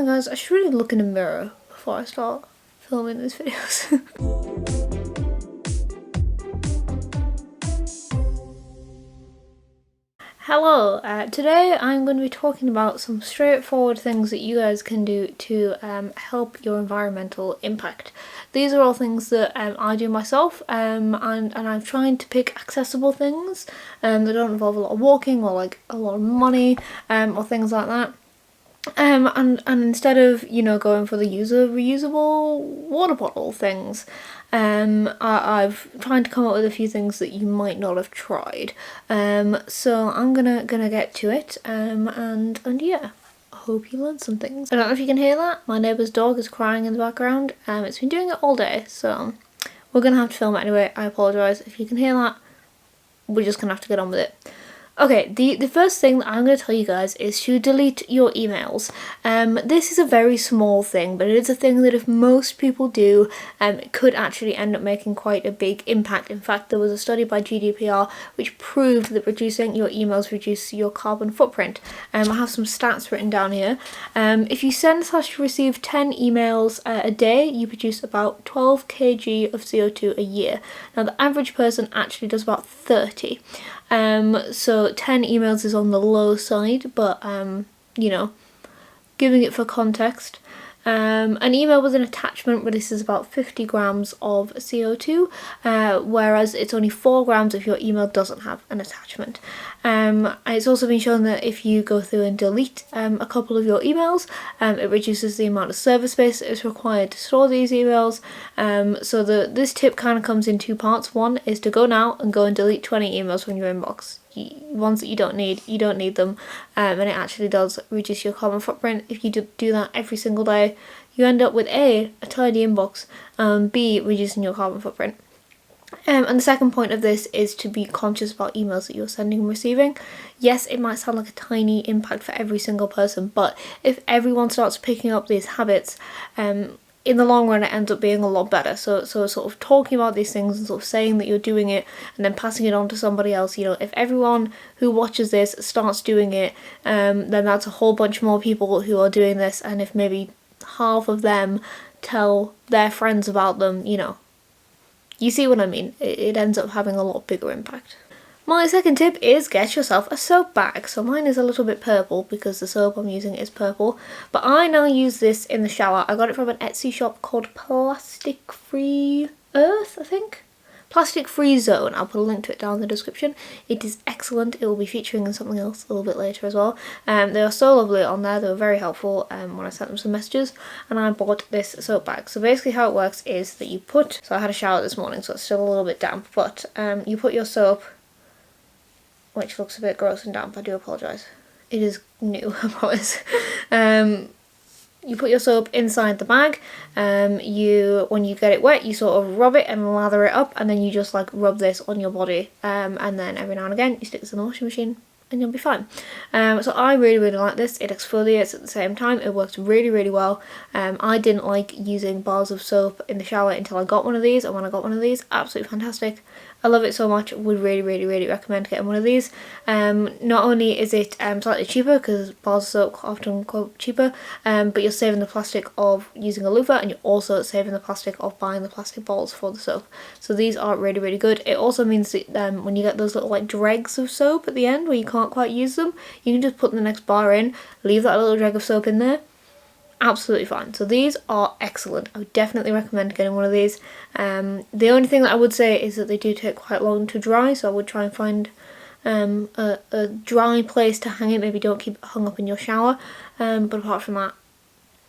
Hi guys, I should really look in the mirror before I start filming these videos. Hello, today I'm going to be talking about some straightforward things that you guys can do to help your environmental impact. These are all things that I do myself, and I'm trying to pick accessible things that don't involve a lot of walking or like a lot of money or things like that. And instead of, you know, going for the reusable water bottle things, I've tried to come up with a few things that you might not have tried. So I'm gonna get to it. And yeah, I hope you learned some things. I don't know if you can hear that. My neighbour's dog is crying in the background. It's been doing it all day, so we're gonna have to film it anyway. I apologise if you can hear that. We're just gonna have to get on with it. Okay, the first thing that I'm going to tell you guys is to delete your emails. This is a very small thing, but it is a thing that if most people do, it could actually end up making quite a big impact. In fact, there was a study by GDPR which proved that reducing your emails reduces your carbon footprint. I have some stats written down here. If you send/receive 10 emails a day, you produce about 12 kg of CO2 a year. Now, the average person actually does about 30. So 10 emails is on the low side, but you know, giving it for context, an email with an attachment releases about 50 grams of CO2, whereas it's only 4 grams if your email doesn't have an attachment. It's also been shown that if you go through and delete a couple of your emails, it reduces the amount of server space that is required to store these emails. So this tip kind of comes in two parts. One is to go now and go and delete 20 emails from your inbox. Ones that you don't need them, and it actually does reduce your carbon footprint. If you do that every single day, you end up with a tidy inbox, B, reducing your carbon footprint. And the second point of this is to be conscious about emails that you're sending and receiving. Yes, it might sound like a tiny impact for every single person, but if everyone starts picking up these habits, in the long run it ends up being a lot better. So sort of talking about these things and sort of saying that you're doing it and then passing it on to somebody else, you know, if everyone who watches this starts doing it, then that's a whole bunch more people who are doing this, and if maybe half of them tell their friends about them, you know, you see what I mean, it ends up having a lot bigger impact. My second tip is get yourself a soap bag. So mine is a little bit purple because the soap I'm using is purple, but I now use this in the shower. I got it from an Etsy shop called Plastic Free Earth, I think. Plastic Free Zone. I'll put a link to it down in the description. It is excellent. It will be featuring in something else a little bit later as well. They are so lovely on there. They were very helpful when I sent them some messages, and I bought this soap bag. So basically how it works is that so I had a shower this morning, so it's still a little bit damp, but you put your soap, which looks a bit gross and damp, I do apologise. It is new, I promise. You put your soap inside the bag, when you get it wet, you sort of rub it and lather it up, and then you just like rub this on your body, and then every now and again you stick this in the washing machine and you'll be fine. So I really like this. It exfoliates at the same time. It works really well. I didn't like using bars of soap in the shower until I got one of these, and when I got one of these, absolutely fantastic. I love it so much. Would really recommend getting one of these. Not only is it slightly cheaper, because bars of soap often go cheaper, but you're saving the plastic of using a loofah, and you're also saving the plastic of buying the plastic balls for the soap. So these are really good. It also means that when you get those little like dregs of soap at the end where you can't quite use them, you can just put the next bar in, leave that little dreg of soap in there. Absolutely fine. So these are excellent. I would definitely recommend getting one of these. The only thing that I would say is that they do take quite long to dry, so I would try and find a dry place to hang it. Maybe don't keep it hung up in your shower, but apart from that,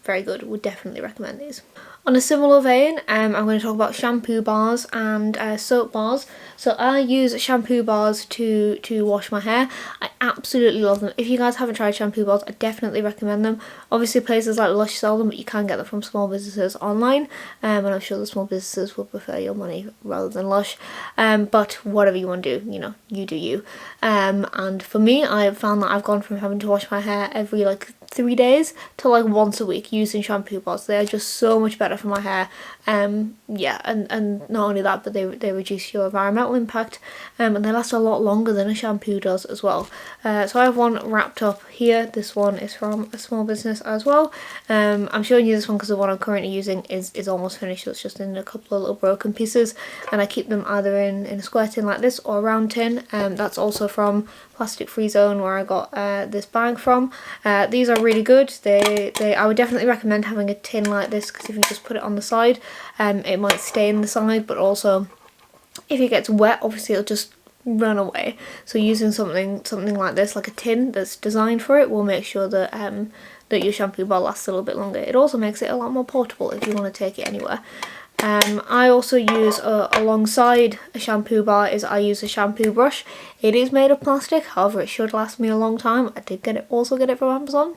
very good. Would definitely recommend these. On a similar vein, I'm going to talk about shampoo bars and soap bars. So I use shampoo bars to wash my hair. I absolutely love them. If you guys haven't tried shampoo bars, I definitely recommend them. Obviously places like Lush sell them, but you can get them from small businesses online, and I'm sure the small businesses will prefer your money rather than Lush. But whatever you want to do, you know, you do you. And for me, I've found that I've gone from having to wash my hair every like 3 days to like once a week using shampoo bars. They are just so much better better for my hair. Yeah, and not only that, but they reduce your environmental impact, and they last a lot longer than a shampoo does as well. So I have one wrapped up here. This one is from a small business as well. I'm showing you this one because the one I'm currently using is almost finished, so it's just in a couple of little broken pieces, and I keep them either in a square tin like this or a round tin. That's also from Plastic Free Zone, where I got this bag from. These are really good. I would definitely recommend having a tin like this, because if you just put it on the side, it might stay in the side, but also if it gets wet, obviously it'll just run away. So using something like this, like a tin that's designed for it, will make sure that that your shampoo bar lasts a little bit longer. It also makes it a lot more portable if you want to take it anywhere. I also use, alongside a shampoo bar, I use a shampoo brush. It is made of plastic, however it should last me a long time. I did also get it from Amazon,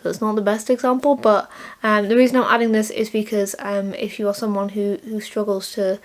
so it's not the best example, but the reason I'm adding this is because if you are someone who struggles to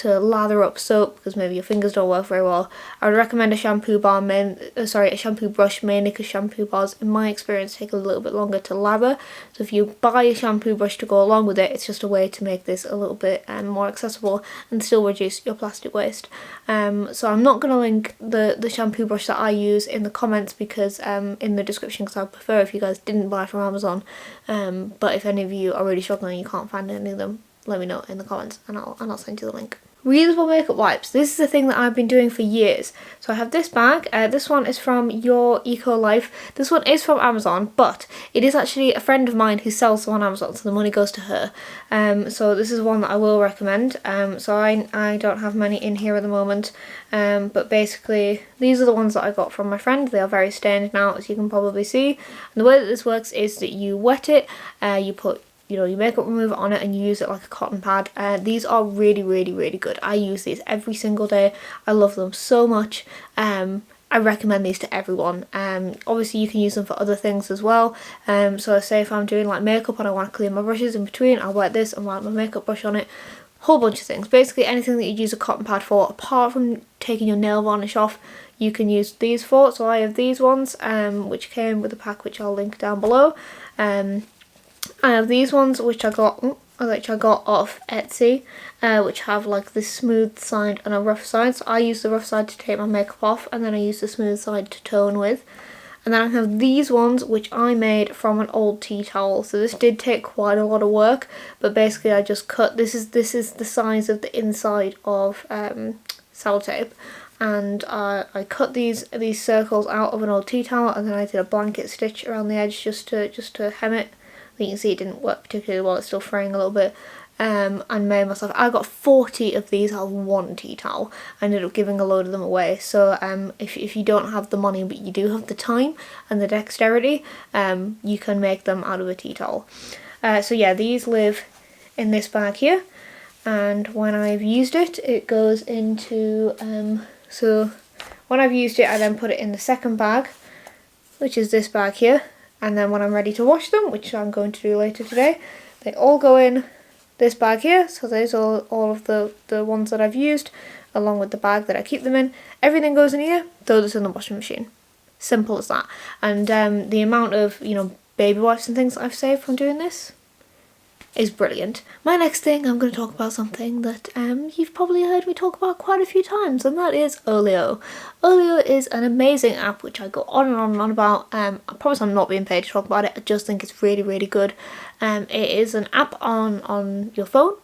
lather up soap because maybe your fingers don't work very well, I would recommend a shampoo brush, mainly because shampoo bars, in my experience, take a little bit longer to lather. So if you buy a shampoo brush to go along with it, it's just a way to make this a little bit more accessible and still reduce your plastic waste. So I'm not going to link the shampoo brush that I use in the comments, because in the description, because I would prefer if you guys didn't buy from Amazon. But if any of you are really struggling and you can't find any of them, let me know in the comments and I'll send you the link. Reusable makeup wipes. This is a thing that I've been doing for years. So I have this bag. This one is from Your Eco Life. This one is from Amazon, but it is actually a friend of mine who sells them on Amazon, so the money goes to her. So this is one that I will recommend. So I don't have many in here at the moment, but basically these are the ones that I got from my friend. They are very stained now, as you can probably see. And the way that this works is that you wet it, you put your makeup remover on it, and you use it like a cotton pad. These are really, really, really good. I use these every single day. I love them so much. I recommend these to everyone. Obviously you can use them for other things as well. So say if I'm doing like makeup and I want to clean my brushes in between, I'll wet this and wipe my makeup brush on it. Whole bunch of things. Basically anything that you'd use a cotton pad for, apart from taking your nail varnish off, you can use these for. So I have these ones, which came with a pack, which I'll link down below. I have these ones which I got off Etsy, which have like this smooth side and a rough side. So I use the rough side to take my makeup off, and then I use the smooth side to tone with. And then I have these ones which I made from an old tea towel. So this did take quite a lot of work, but basically I just cut, this is the size of the inside of sellotape, and I cut these circles out of an old tea towel, and then I did a blanket stitch around the edge just to hem it. You can see it didn't work particularly well, it's still fraying a little bit, and made myself, I got 40 of these out of one tea towel. I ended up giving a load of them away. So if you don't have the money but you do have the time and the dexterity, you can make them out of a tea towel. So yeah, these live in this bag here, and when I've used it, it goes into, so when I've used it, I then put it in the second bag, which is this bag here. And then when I'm ready to wash them, which I'm going to do later today, they all go in this bag here. So there's all of the ones that I've used, along with the bag that I keep them in. Everything goes in here, throw this in the washing machine. Simple as that. And the amount of, baby wipes and things that I've saved from doing this is brilliant. My next thing, I'm going to talk about something that you've probably heard me talk about quite a few times, and that is Olio. Olio is an amazing app which I go on and on and on about. I promise I'm not being paid to talk about it, I just think it's really, really good. It is an app on your phone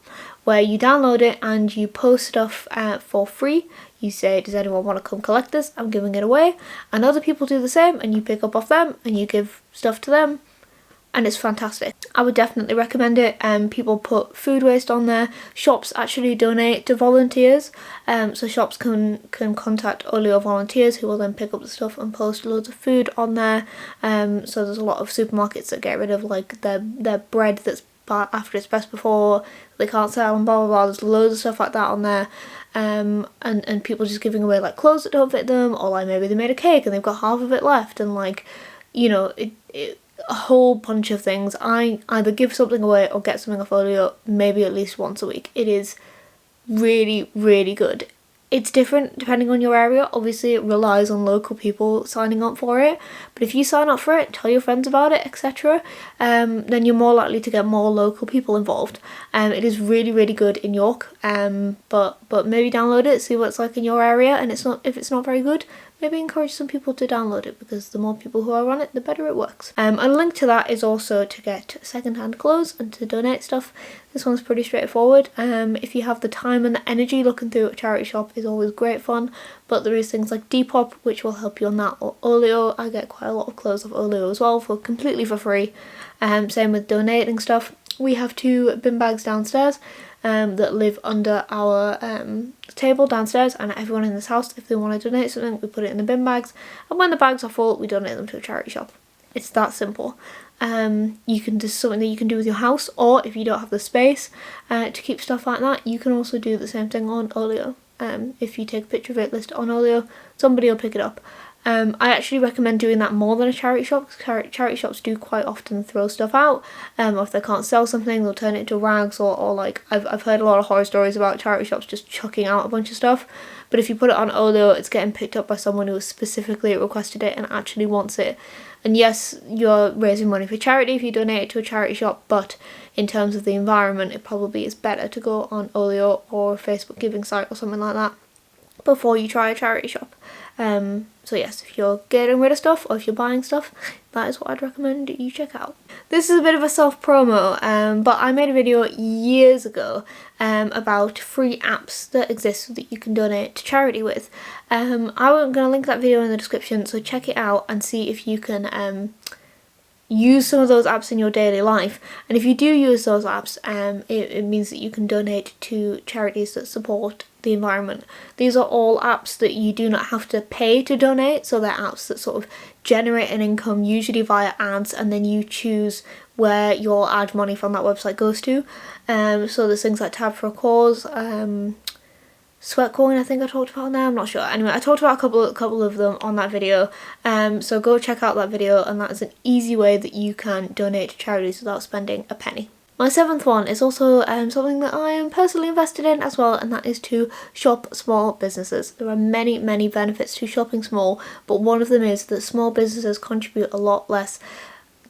where you download it and you post stuff for free. You say, does anyone want to come collect this? I'm giving it away. And other people do the same, and you pick up off them and you give stuff to them. And it's fantastic. I would definitely recommend it. People put food waste on there. Shops actually donate to volunteers. So shops can contact Olio volunteers who will then pick up the stuff and post loads of food on there. So there's a lot of supermarkets that get rid of like their bread that's after it's best before, they can't sell, and blah blah blah. There's loads of stuff like that on there. And people just giving away like clothes that don't fit them, or like maybe they made a cake and they've got half of it left, and like, a whole bunch of things. I either give something away or get something off Olio maybe at least once a week. It is really, really good. It's different depending on your area. Obviously it relies on local people signing up for it, but if you sign up for it, tell your friends about it, etc., then you're more likely to get more local people involved. It is really, really good in York, but maybe download it, see what it's like in your area, and if it's not very good, maybe encourage some people to download it, because the more people who are on it, the better it works. And a link to that is also to get second-hand clothes and to donate stuff. This one's pretty straightforward. If you have the time and the energy, looking through a charity shop is always great fun, but there is things like Depop which will help you on that, or Olio. I get quite a lot of clothes off Olio as well, completely for free. Same with donating stuff. We have 2 bin bags downstairs that live under our table downstairs, and everyone in this house, if they want to donate something, we put it in the bin bags, and when the bags are full, we donate them to a charity shop. It's that simple. This is something that you can do with your house, or if you don't have the space to keep stuff like that, you can also do the same thing on Olio. If you take a picture of it, list it on Olio, somebody will pick it up. I actually recommend doing that more than a charity shop, because charity shops do quite often throw stuff out, or if they can't sell something, they'll turn it into rags, or like I've heard a lot of horror stories about charity shops just chucking out a bunch of stuff. But if you put it on Olio, it's getting picked up by someone who specifically requested it and actually wants it. And yes, you're raising money for charity if you donate it to a charity shop, but in terms of the environment, it probably is better to go on Olio or a Facebook giving site or something like that before you try a charity shop. So yes, if you're getting rid of stuff, or if you're buying stuff, that is what I'd recommend you check out. This is a bit of a self-promo, but I made a video years ago about free apps that exist that you can donate to charity with. I'm going to link that video in the description, so check it out and see if you can use some of those apps in your daily life. And if you do use those apps, it means that you can donate to charities that support the environment. These are all apps that you do not have to pay to donate, so they're apps that sort of generate an income, usually via ads, and then you choose where your ad money from that website goes to. So there's things like Tab for a Cause, Sweatcoin, I think I talked about now, I'm not sure. Anyway, I talked about a couple of them on that video, so go check out that video, and that is an easy way that you can donate to charities without spending a penny. My 7th one is also something that I am personally invested in as well, and that is to shop small businesses. There are many, many benefits to shopping small, but one of them is that small businesses contribute a lot less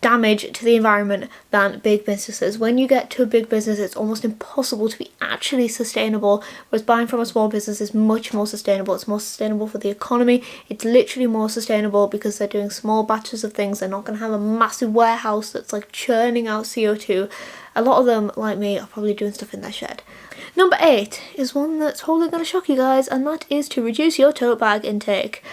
damage to the environment than big businesses. When you get to a big business, it's almost impossible to be actually sustainable, whereas buying from a small business is much more sustainable. It's more sustainable for the economy. It's literally more sustainable because they're doing small batches of things. They're not going to have a massive warehouse that's like churning out CO2. A lot of them, like me, are probably doing stuff in their shed. Number 8 is one that's totally going to shock you guys, and that is to reduce your tote bag intake.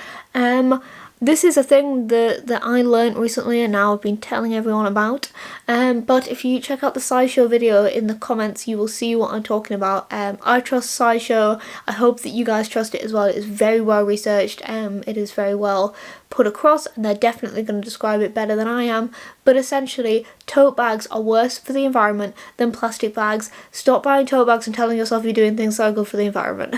This is a thing that I learned recently, and now I've been telling everyone about. But if you check out the SciShow video in the comments, you will see what I'm talking about. I trust SciShow. I hope that you guys trust it as well. It is very well researched. It is very well put across, and they're definitely going to describe it better than I am. But essentially, tote bags are worse for the environment than plastic bags. Stop buying tote bags and telling yourself you're doing things that are good for the environment.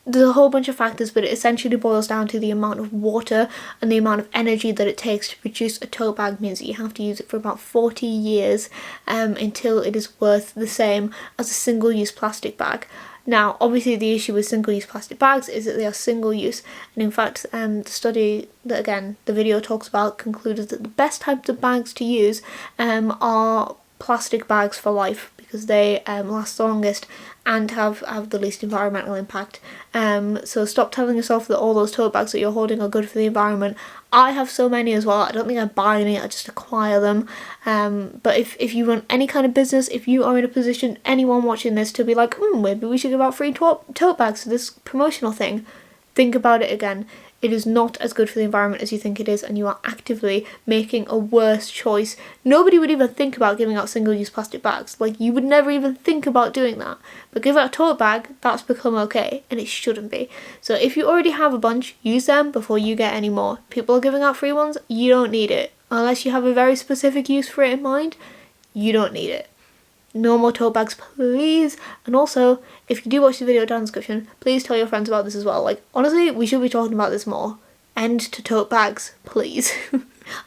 There's a whole bunch of factors, but it essentially boils down to the amount of water and the amount of energy that it takes to produce a tote bag. Means that you have to use it for about 40 years until it is worth the same as a single-use plastic bag. Now, obviously the issue with single-use plastic bags is that they are single-use, and in fact the study that, again, the video talks about concluded that the best types of bags to use are plastic bags for life, because they last the longest and have the least environmental impact. So stop telling yourself that all those tote bags that you're holding are good for the environment. I have so many as well. I don't think I buy any, I just acquire them. But if you run any kind of business, if you are in a position, anyone watching this, to be like, maybe we should give out free tote bags for this promotional thing, think about it again. It is not as good for the environment as you think it is, and you are actively making a worse choice. Nobody would even think about giving out single-use plastic bags. Like, you would never even think about doing that. But give out a tote bag, that's become okay, and it shouldn't be. So if you already have a bunch, use them before you get any more. People are giving out free ones, you don't need it. Unless you have a very specific use for it in mind, you don't need it. No more tote bags, please. And also, if you do watch the video down in the description, please tell your friends about this as well. Like, honestly, we should be talking about this more. End to tote bags, please.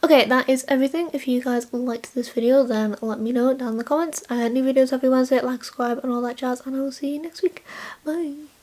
Okay, that is everything. If you guys liked this video, then let me know down in the comments. New videos every Wednesday, like, subscribe and all that jazz, and I will see you next week. Bye!